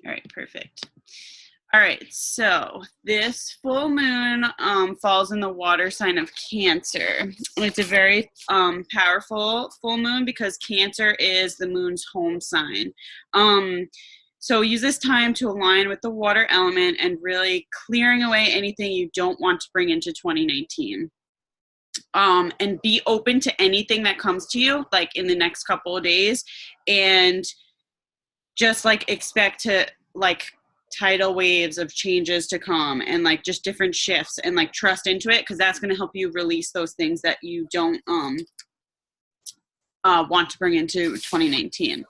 All right, perfect. All right, so this full moon falls in the water sign of Cancer. And it's a very powerful full moon because Cancer is the moon's home sign. So use this time to align with the water element and really clearing away anything you don't want to bring into 2019. And be open to anything that comes to you, like in the next couple of days, and just like expect to like tidal waves of changes to come and like just different shifts and like trust into it because that's going to help you release those things that you don't want to bring into 2019.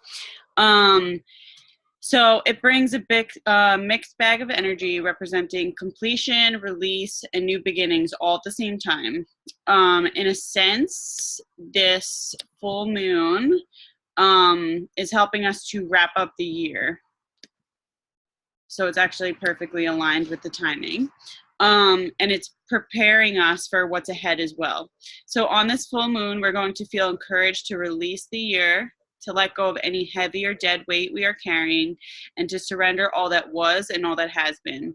So it brings a big mixed bag of energy representing completion, release, and new beginnings all at the same time. In a sense, this full moon is helping us to wrap up the year. So it's actually perfectly aligned with the timing. And it's preparing us for what's ahead as well. So on this full moon, we're going to feel encouraged to release the year, to let go of any heavy or dead weight we are carrying, and to surrender all that was and all that has been.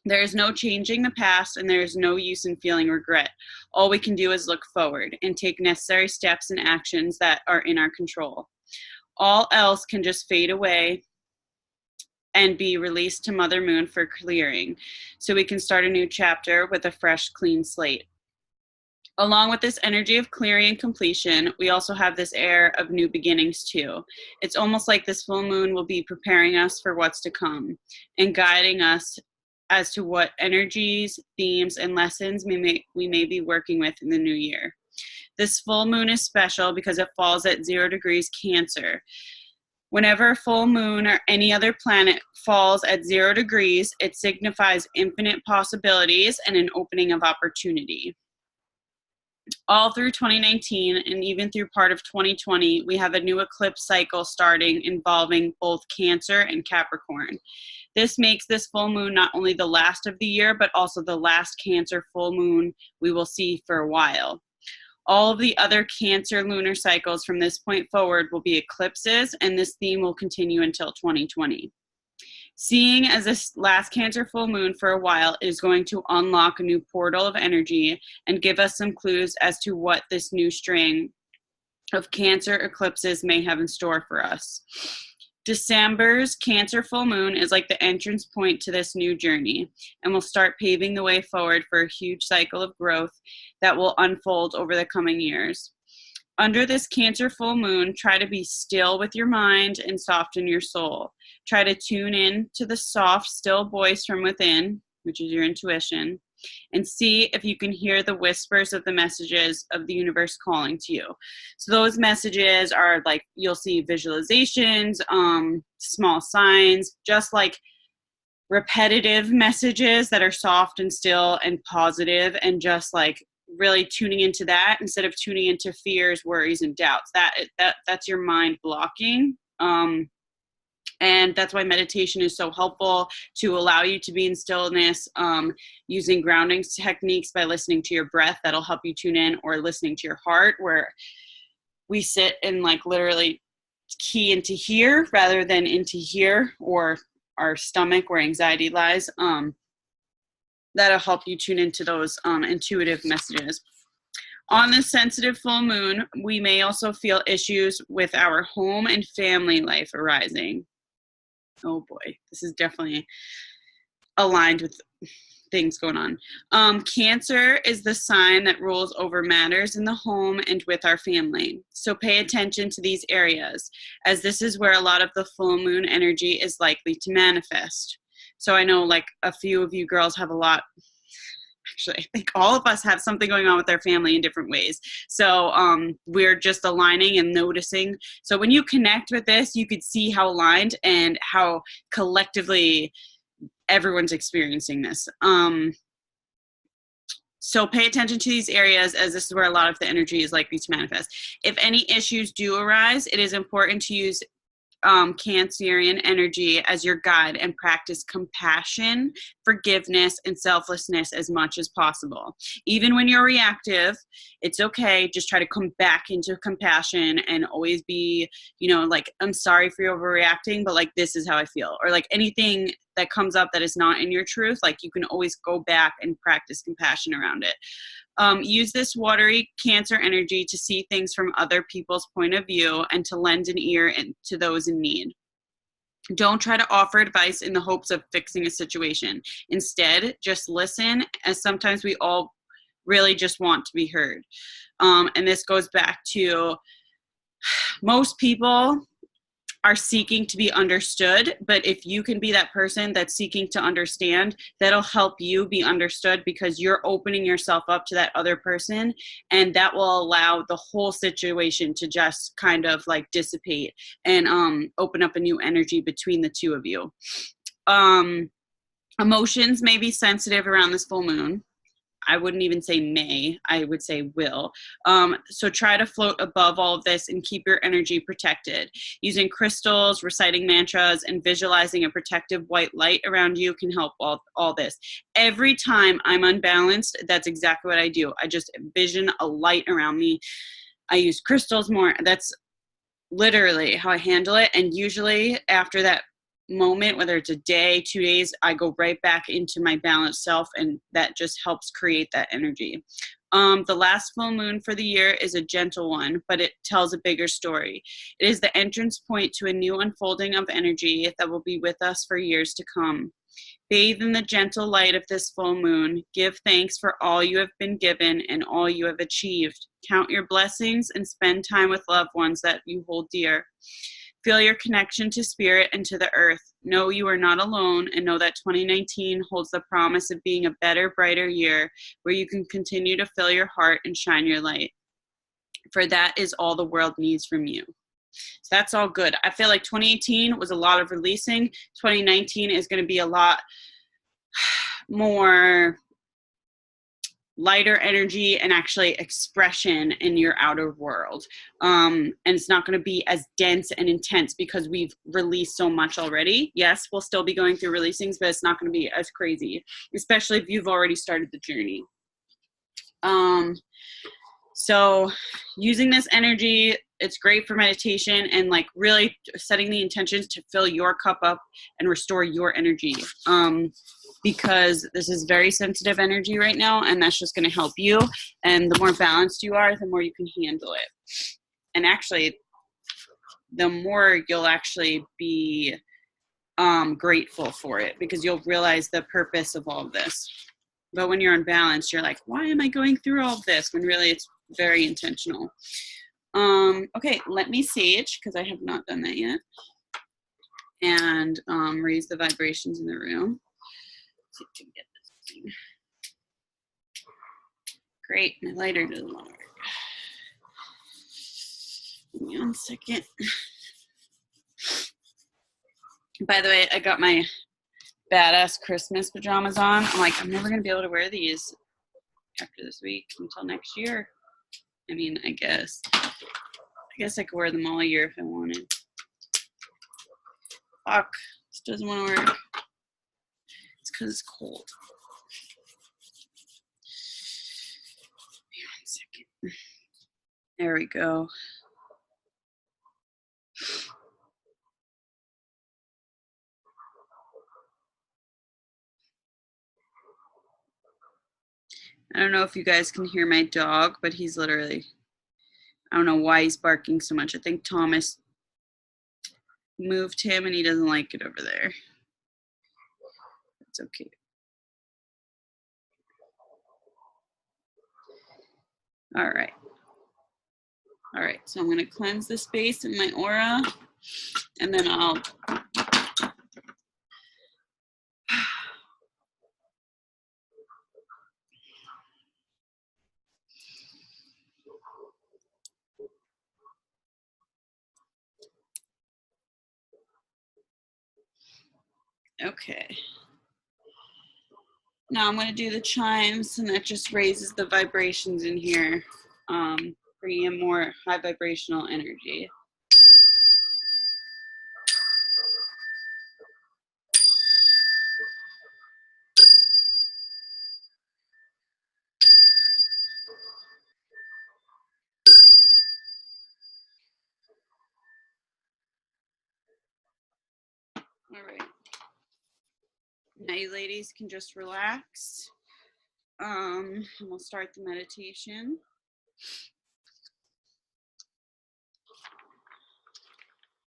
There is no changing the past, and there is no use in feeling regret. All we can do is look forward and take necessary steps and actions that are in our control. All else can just fade away and be released to Mother Moon for clearing, so we can start a new chapter with a fresh, clean slate. Along with this energy of clearing and completion, we also have this air of new beginnings too. It's almost like this full moon will be preparing us for what's to come and guiding us as to what energies, themes, and lessons we may be working with in the new year. This full moon is special because it falls at 0 degrees Cancer. Whenever a full moon or any other planet falls at 0 degrees, it signifies infinite possibilities and an opening of opportunity. All through 2019 and even through part of 2020, we have a new eclipse cycle starting involving both Cancer and Capricorn. This makes this full moon not only the last of the year, but also the last Cancer full moon we will see for a while. All of the other Cancer lunar cycles from this point forward will be eclipses, and this theme will continue until 2020. Seeing as this last Cancer full moon for a while is going to unlock a new portal of energy and give us some clues as to what this new string of Cancer eclipses may have in store for us. December's Cancer full moon is like the entrance point to this new journey, and will start paving the way forward for a huge cycle of growth that will unfold over the coming years. Under this Cancer full moon, try to be still with your mind and soften your soul. Try to tune in to the soft, still voice from within, which is your intuition, and see if you can hear the whispers of the messages of the universe calling to you. So those messages are like, you'll see visualizations, small signs, just like repetitive messages that are soft and still and positive, and just like really tuning into that instead of tuning into fears, worries, and doubts. That's your mind blocking. And that's why meditation is so helpful, to allow you to be in stillness, using grounding techniques by listening to your breath. That'll help you tune in, or listening to your heart, where we sit and like literally key into here rather than into here, or our stomach where anxiety lies. That'll help you tune into those intuitive messages. On this sensitive full moon, we may also feel issues with our home and family life arising. Oh boy, this is definitely aligned with things going on. Cancer is the sign that rules over matters in the home and with our family. So pay attention to these areas, as this is where a lot of the full moon energy is likely to manifest. So I know like a few of you girls have a lot. Actually, I think all of us have something going on with our family in different ways. So we're just aligning and noticing. So when you connect with this, you could see how aligned and how collectively everyone's experiencing this. So pay attention to these areas, as this is where a lot of the energy is likely to manifest. If any issues do arise, it is important to use Cancerian energy as your guide and practice compassion, forgiveness, and selflessness as much as possible. Even when you're reactive, it's okay. Just try to come back into compassion and always be, like, I'm sorry for you overreacting, but like, this is how I feel. Or like anything that comes up that is not in your truth, like you can always go back and practice compassion around it. Use this watery Cancer energy to see things from other people's point of view and to lend an ear to those in need. Don't try to offer advice in the hopes of fixing a situation. Instead, just listen, as sometimes we all really just want to be heard. And this goes back to most people are seeking to be understood, but if you can be that person that's seeking to understand, that'll help you be understood because you're opening yourself up to that other person, and that will allow the whole situation to just kind of like dissipate and open up a new energy between the two of you. Emotions may be sensitive around this full moon. I wouldn't even say may, I would say will. So try to float above all of this and keep your energy protected. Using crystals, reciting mantras, and visualizing a protective white light around you can help all this. Every time I'm unbalanced, that's exactly what I do. I just envision a light around me. I use crystals more. That's literally how I handle it. And usually after that moment, whether it's a day, 2 days, I go right back into my balanced self, and that just helps create that energy. The last full moon for the year is a gentle one, but it tells a bigger story. It is the entrance point to a new unfolding of energy that will be with us for years to come. Bathe in the gentle light of this full moon. Give thanks for all you have been given and all you have achieved. Count your blessings and spend time with loved ones that you hold dear. Feel your connection to spirit and to the earth. Know you are not alone, and know that 2019 holds the promise of being a better, brighter year where you can continue to fill your heart and shine your light. For that is all the world needs from you. So that's all good. I feel like 2018 was a lot of releasing. 2019 is going to be a lot more lighter energy and actually expression in your outer world. And it's not going to be as dense and intense because we've released so much already. Yes, we'll still be going through releasings, but it's not going to be as crazy, especially if you've already started the journey. So using this energy, it's great for meditation and like really setting the intentions to fill your cup up and restore your energy. Because this is very sensitive energy right now, and that's just going to help you. And the more balanced you are, the more you can handle it. And actually, the more you'll actually be grateful for it, because you'll realize the purpose of all of this. But when you're unbalanced, you're like, why am I going through all of this? When really it's very intentional. Okay, let me sage, because I have not done that yet. And raise the vibrations in the room. See if we can get this thing. Great, my lighter doesn't want to work. Give me 1 second. By the way, I got my badass Christmas pajamas on. I'm like, I'm never going to be able to wear these after this week until next year. I mean, I guess I could wear them all year if I wanted. Fuck, this doesn't want to work. It's because it's cold. Give me 1 second. There we go. I don't know if you guys can hear my dog, but he's literally, I don't know why he's barking so much. I think Thomas moved him and he doesn't like it over there. It's okay. All right. All right, so I'm going to cleanse the space in my aura, and then I'll okay. Now I'm going to do the chimes, and that just raises the vibrations in here, bringing in more high vibrational energy. All right. Now you ladies can just relax. And we'll start the meditation.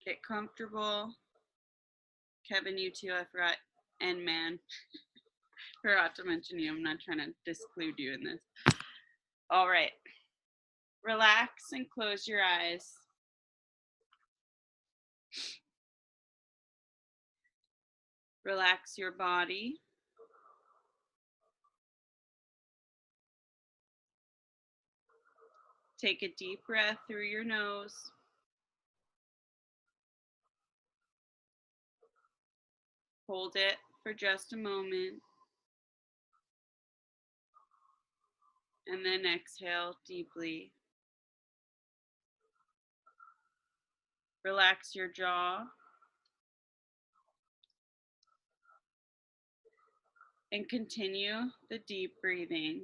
Get comfortable. Kevin, you too, I forgot. And man, forgot to mention you. I'm not trying to disclude you in this. All right. Relax and close your eyes. Relax your body. Take a deep breath through your nose. Hold it for just a moment. And then exhale deeply. Relax your jaw. And continue the deep breathing.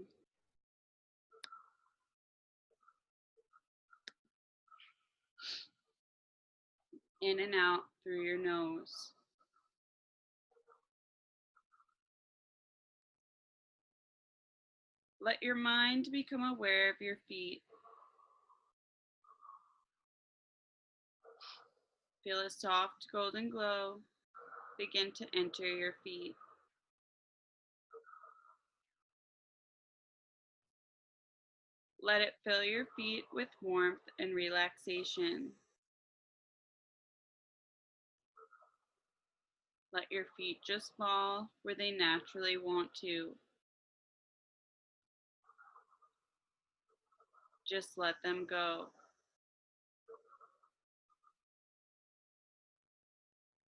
In and out through your nose. Let your mind become aware of your feet. Feel a soft golden glow begin to enter your feet. Let it fill your feet with warmth and relaxation. Let your feet just fall where they naturally want to. Just let them go.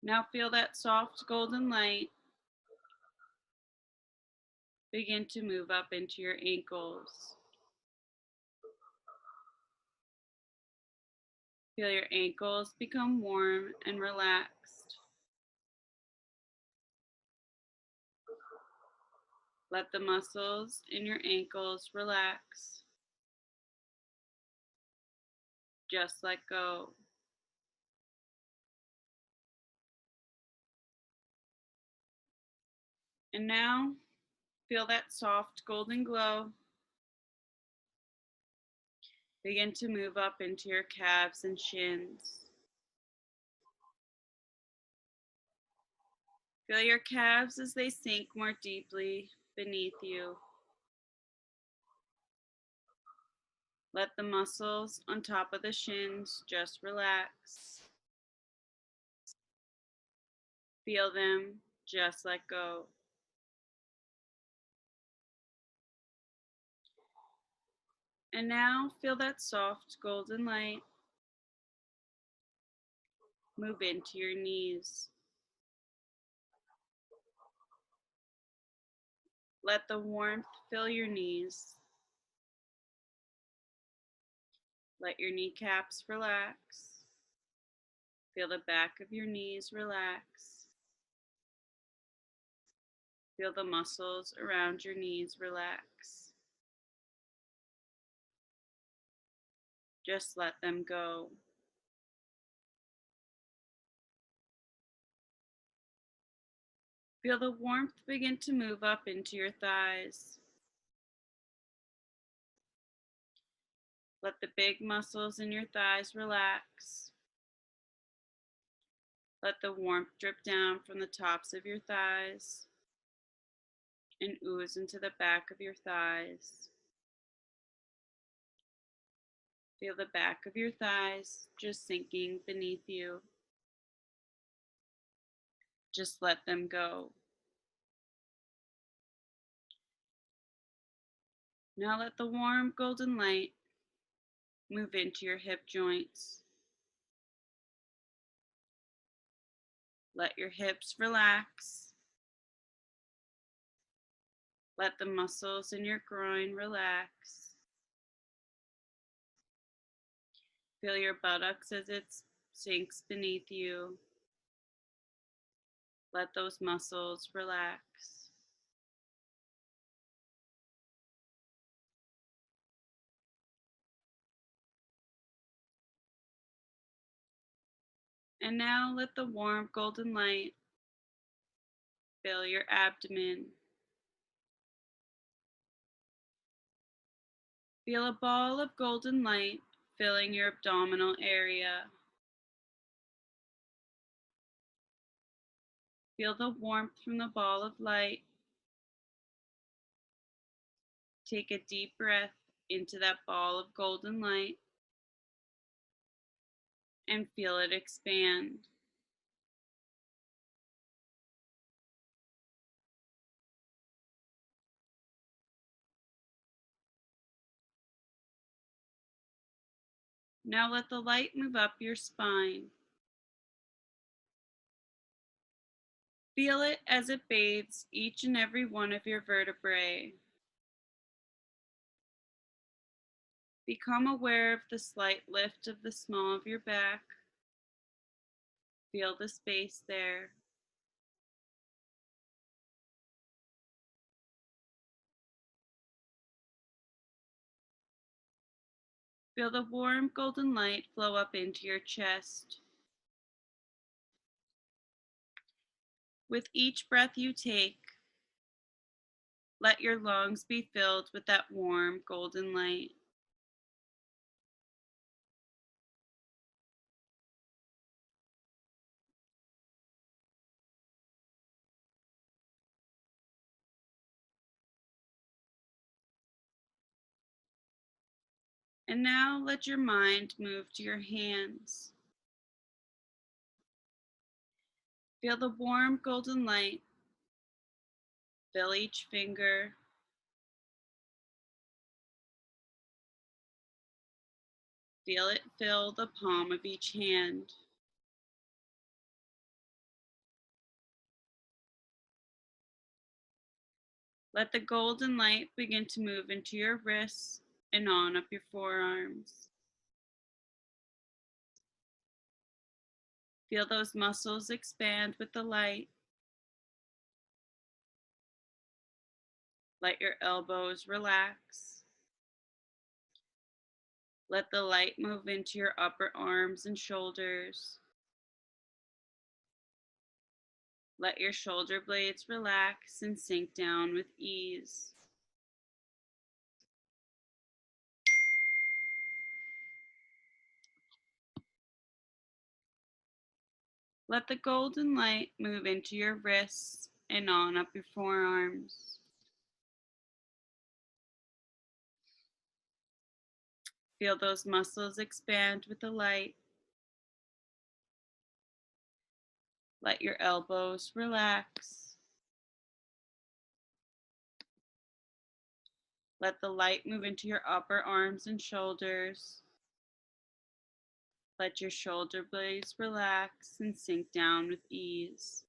Now feel that soft golden light begin to move up into your ankles. Feel your ankles become warm and relaxed. Let the muscles in your ankles relax. Just let go. And now, feel that soft golden glow begin to move up into your calves and shins. Feel your calves as they sink more deeply beneath you. Let the muscles on top of the shins just relax. Feel them just let go. And now feel that soft golden light move into your knees. Let the warmth fill your knees. Let your kneecaps relax. Feel the back of your knees relax. Feel the muscles around your knees relax. Just let them go. Feel the warmth begin to move up into your thighs. Let the big muscles in your thighs relax. Let the warmth drip down from the tops of your thighs and ooze into the back of your thighs. Feel the back of your thighs just sinking beneath you. Just let them go. Now let the warm golden light move into your hip joints. Let your hips relax. Let the muscles in your groin relax. Feel your buttocks as it sinks beneath you. Let those muscles relax. And now let the warm golden light Fill your abdomen. Feel a ball of golden light filling your abdominal area. Feel the warmth from the ball of light. Take a deep breath into that ball of golden light and feel it expand. Now let the light move up your spine. Feel it as it bathes each and every one of your vertebrae. Become aware of the slight lift of the small of your back. Feel the space there. Feel the warm golden light flow up into your chest. With each breath you take, let your lungs be filled with that warm golden light. And now let your mind move to your hands. Feel the warm golden light fill each finger. Feel it fill the palm of each hand. Let the golden light begin to move into your wrists and on up your forearms. Feel those muscles expand with the light. Let your elbows relax. Let the light move into your upper arms and shoulders. Let your shoulder blades relax and sink down with ease. Let the golden light move into your wrists and on up your forearms. Feel those muscles expand with the light. Let your elbows relax. Let the light move into your upper arms and shoulders. Let your shoulder blades relax and sink down with ease.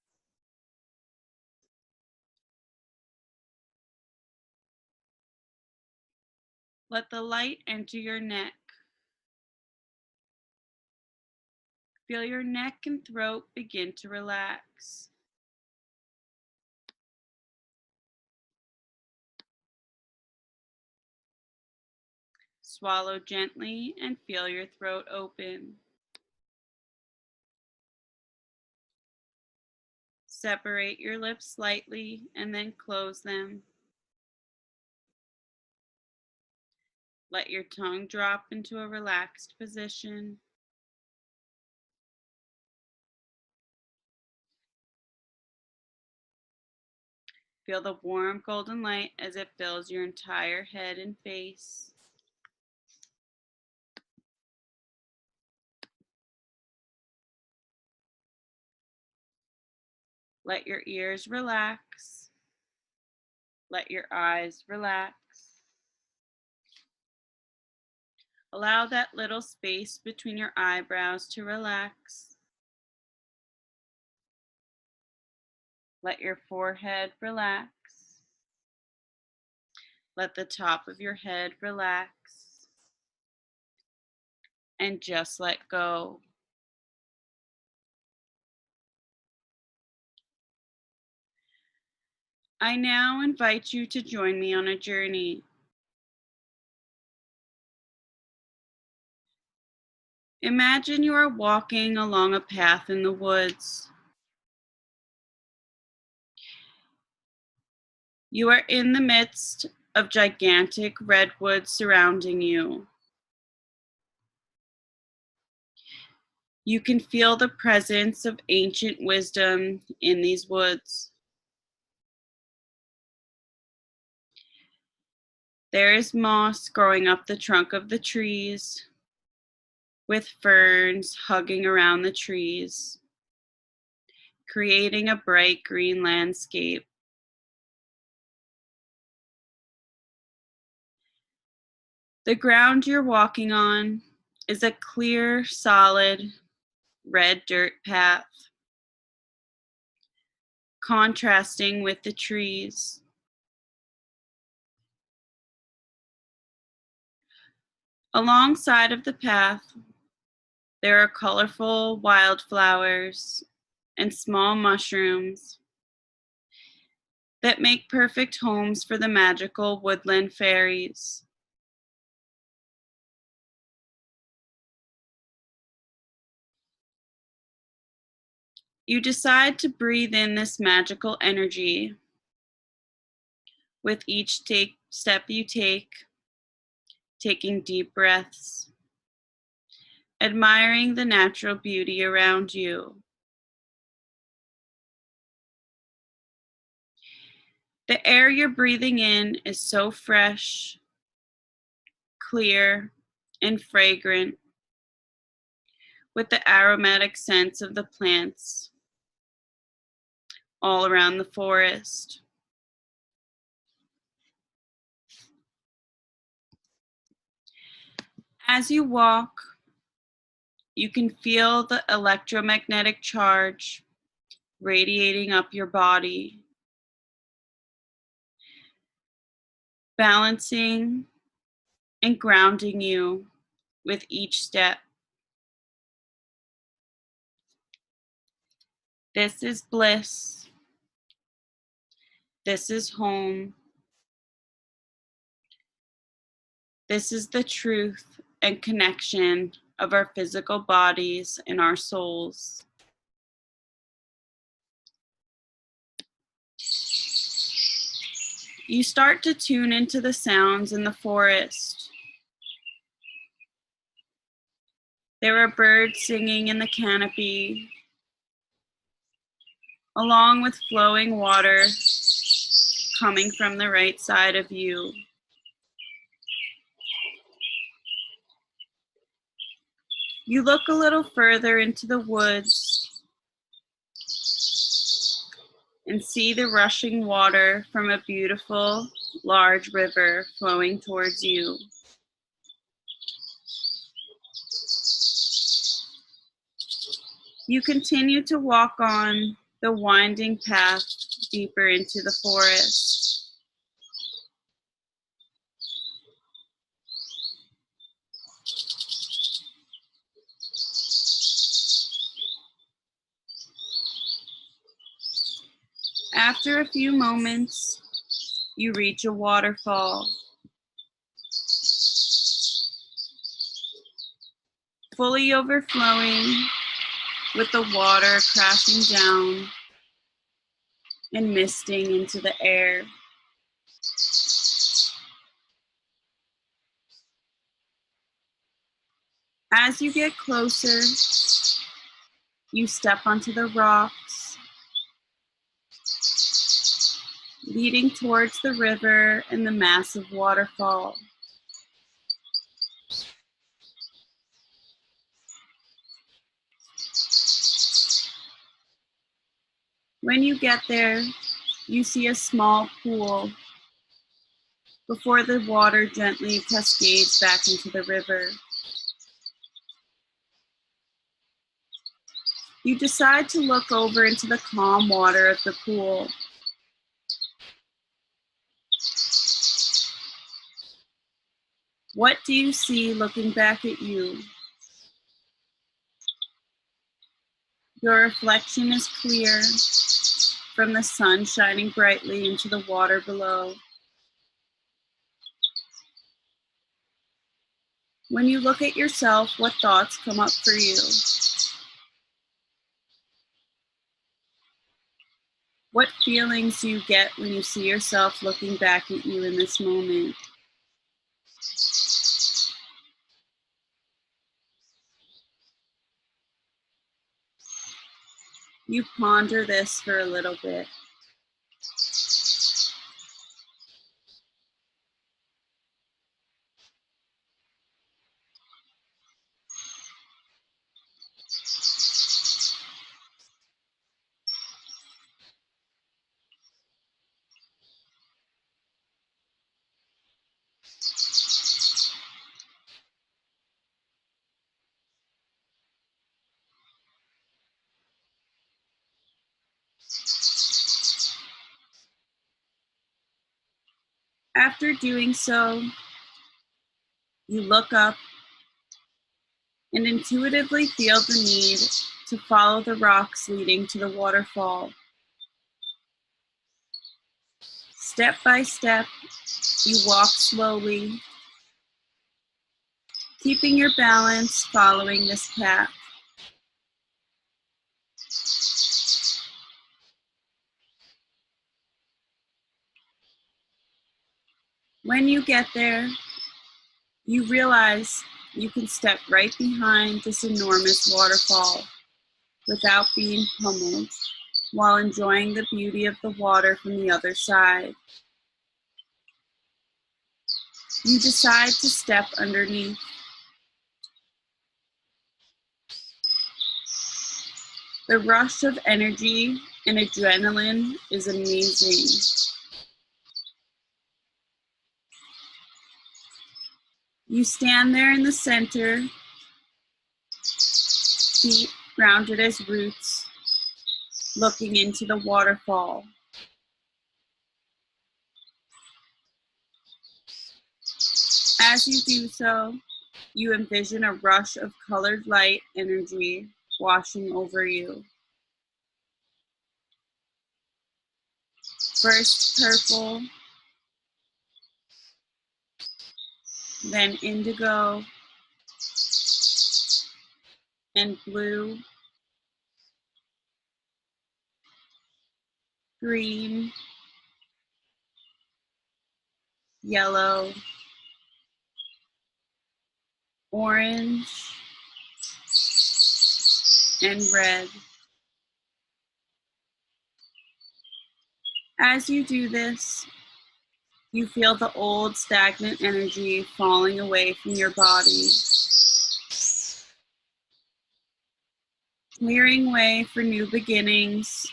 Let the light enter your neck. Feel your neck and throat begin to relax. Swallow gently and feel your throat open. Separate your lips slightly and then close them. Let your tongue drop into a relaxed position. Feel the warm golden light as it fills your entire head and face. Let your ears relax. Let your eyes relax. Allow that little space between your eyebrows to relax. Let your forehead relax. Let the top of your head relax. And just let go. I now invite you to join me on a journey. Imagine you are walking along a path in the woods. You are in the midst of gigantic redwoods surrounding you. You can feel the presence of ancient wisdom in these woods. There is moss growing up the trunk of the trees, with ferns hugging around the trees, creating a bright green landscape. The ground you're walking on is a clear, solid, red dirt path, contrasting with the trees. Alongside of the path, there are colorful wildflowers and small mushrooms that make perfect homes for the magical woodland fairies. You decide to breathe in this magical energy with each step you take, taking deep breaths, admiring the natural beauty around you. The air you're breathing in is so fresh, clear, and fragrant, with the aromatic scents of the plants all around the forest. As you walk, you can feel the electromagnetic charge radiating up your body, balancing and grounding you with each step. This is bliss. This is home. This is the truth and connection of our physical bodies and our souls. You start to tune into the sounds in the forest. There are birds singing in the canopy, along with flowing water coming from the right side of you. You look a little further into the woods and see the rushing water from a beautiful, large river flowing towards you. You continue to walk on the winding path deeper into the forest. After a few moments, you reach a waterfall, fully overflowing with the water crashing down and misting into the air. As you get closer, you step onto the rocks, leading towards the river and the massive waterfall. When you get there, you see a small pool before the water gently cascades back into the river. You decide to look over into the calm water of the pool. What do you see looking back at you? Your reflection is clear from the sun shining brightly into the water below. When you look at yourself, what thoughts come up for you? What feelings do you get when you see yourself looking back at you in this moment? You ponder this for a little bit. After doing so, you look up and intuitively feel the need to follow the rocks leading to the waterfall. Step by step, you walk slowly, keeping your balance following this path. When you get there, you realize you can step right behind this enormous waterfall without being pummeled, while enjoying the beauty of the water from the other side. You decide to step underneath. The rush of energy and adrenaline is amazing. You stand there in the center, feet grounded as roots, looking into the waterfall. As you do so, you envision a rush of colored light energy washing over you. First purple, then indigo and blue, green, yellow, orange, and red. As you do this, you feel the old stagnant energy falling away from your body, clearing way for new beginnings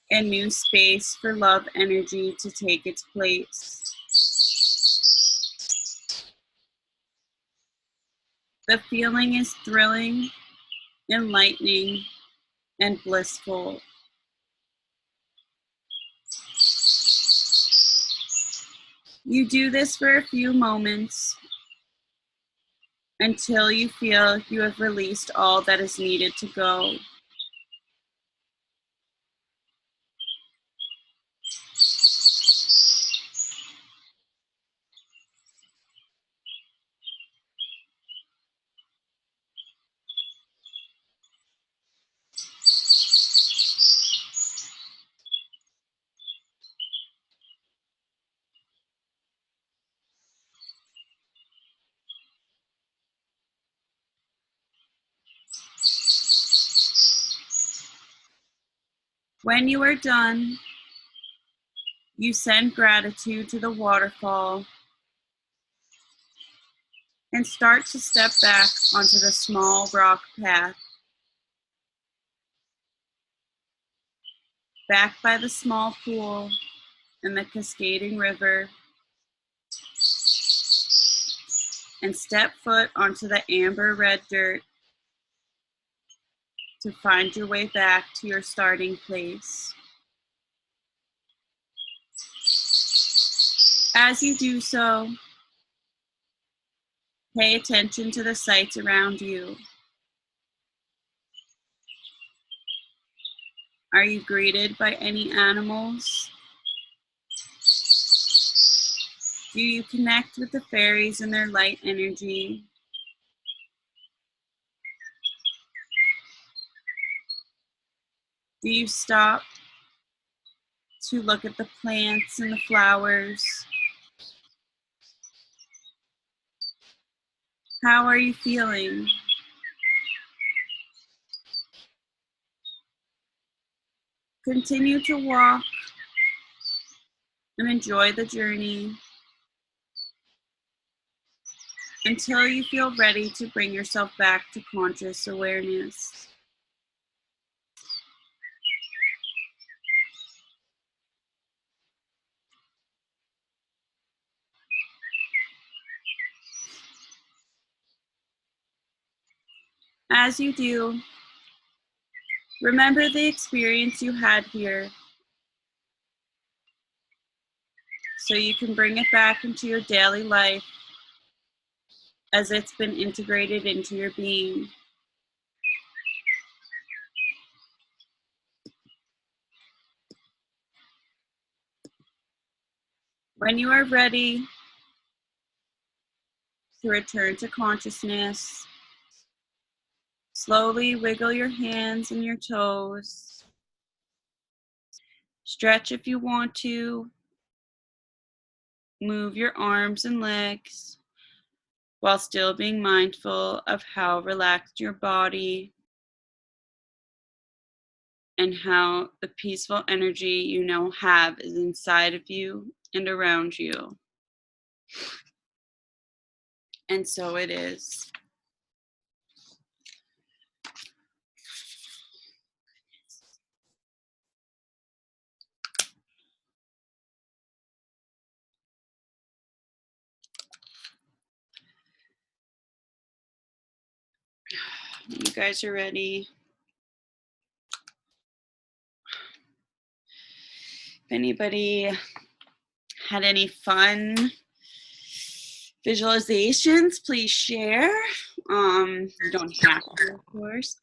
and new space for love energy to take its place. The feeling is thrilling, enlightening, and blissful. You do this for a few moments until you feel you have released all that is needed to go. When you are done, you send gratitude to the waterfall and start to step back onto the small rock path. Back by the small pool and the cascading river, and step foot onto the amber red dirt to find your way back to your starting place. As you do so, pay attention to the sights around you. Are you greeted by any animals? Do you connect with the fairies and their light energy? Do you stop to look at the plants and the flowers. How are you feeling? Continue to walk and enjoy the journey until you feel ready to bring yourself back to conscious awareness. As you do, remember the experience you had here so you can bring it back into your daily life as it's been integrated into your being. When you are ready to return to consciousness, slowly wiggle your hands and your toes. Stretch if you want to. Move your arms and legs while still being mindful of how relaxed your body and how the peaceful energy you now have is inside of you and around you. And so it is. You guys are ready. If anybody had any fun visualizations, please share. You don't have to, of course.